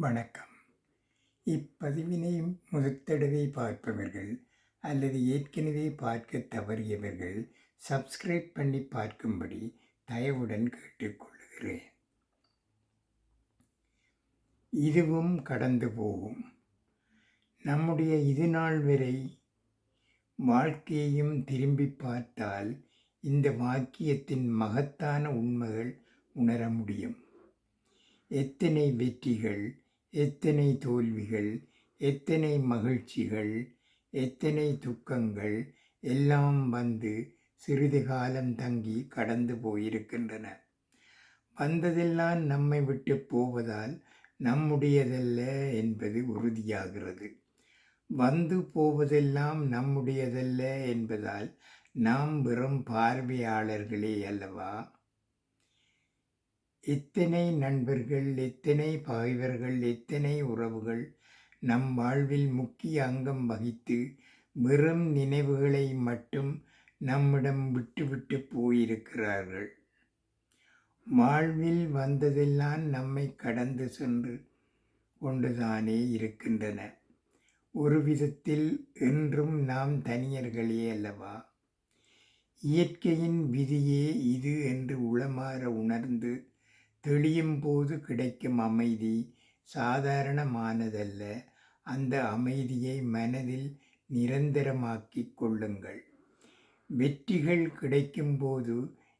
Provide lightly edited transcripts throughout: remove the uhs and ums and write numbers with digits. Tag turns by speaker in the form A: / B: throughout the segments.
A: வணக்கம். இப்பதிவினை முதற்தடவை பார்ப்பவர்கள் அல்லது ஏற்கனவே பார்க்க தவறியவர்கள் சப்ஸ்கிரைப் பண்ணி பார்க்கும்படி தயவுடன் கேட்டுக்கொள்கிறேன். இதுவும் கடந்து போகும். நம்முடைய இதுநாள் வரை வாழ்க்கையையும் திரும்பி பார்த்தால் இந்த வாக்கியத்தின் மகத்தான உண்மைகள் உணர முடியும். எத்தனை வெற்றிகள், எத்தனை தோல்விகள், எத்தனை மகிழ்ச்சிகள், எத்தனை துக்கங்கள் எல்லாம் வந்து சிறிது காலம் தங்கி கடந்து போயிருக்கின்றன. வந்ததெல்லாம் நம்மை விட்டு போவதால் நம்முடையதல்ல என்பது உறுதியாகிறது. வந்து போவதெல்லாம் நம்முடையதல்ல என்பதால் நாம் வெறும் பார்வையாளர்களே அல்லவா? எத்தனை நண்பர்கள், எத்தனை பகைவர்கள், எத்தனை உறவுகள் நம் வாழ்வில் முக்கிய அங்கம் வகித்து வெறும் நினைவுகளை மட்டும் நம்மிடம் விட்டுவிட்டு போயிருக்கிறார்கள். வாழ்வில் வந்ததெல்லாம் நம்மை கடந்து சென்று கொண்டுதானே இருக்கின்றன. ஒரு விதத்தில் என்றும் நாம் தனியர்களே அல்லவா? இயற்கையின் விதியே இது என்று உளமாற உணர்ந்து தெளியும் போது கிடைக்கும் அமைதி சாதாரணமானதல்ல. அந்த அமைதியை மனதில் நிரந்தரமாக்கிக் கொள்ளுங்கள். வெற்றிகள் கிடைக்கும்போது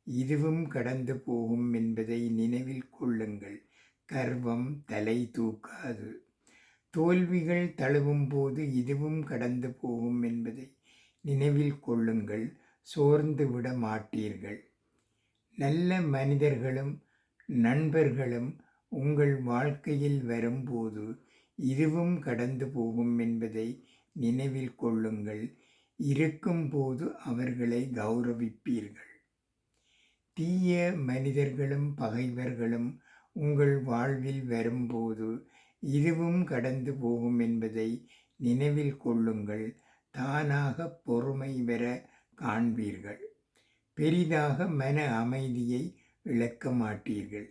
A: இதுவும் கடந்து போகும் என்பதை நினைவில் கொள்ளுங்கள். கர்வம் தலை தூக்காது. தோல்விகள் தழுவும் போது இதுவும் கடந்து போகும் என்பதை நினைவில் கொள்ளுங்கள். சோர்ந்து விட மாட்டீர்கள். நல்ல மனிதர்களும் நண்பர்களும் உங்கள் வாழ்க்கையில் வரும்போது இதுவும் கடந்து போகும் என்பதை நினைவில் கொள்ளுங்கள். இருக்கும்போது அவர்களை கௌரவிப்பீர்கள். தீய மனிதர்களும் பகைவர்களும் உங்கள் வாழ்வில் வரும்போது இதுவும் கடந்து போகும் என்பதை நினைவில் கொள்ளுங்கள். தானாக பொறுமை பெற காண்பீர்கள். பெரிதாக மன அமைதியை இழக்க மாட்டீர்கள்.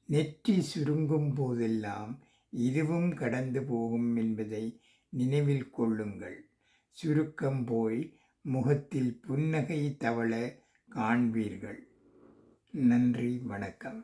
A: நெற்றி சுருங்கும் போதெல்லாம் இதுவும் கடந்து போகும் என்பதை நினைவில் கொள்ளுங்கள். சுருக்கம் போய் முகத்தில் புன்னகை தவழ காண்பீர்கள். நன்றி, வணக்கம்.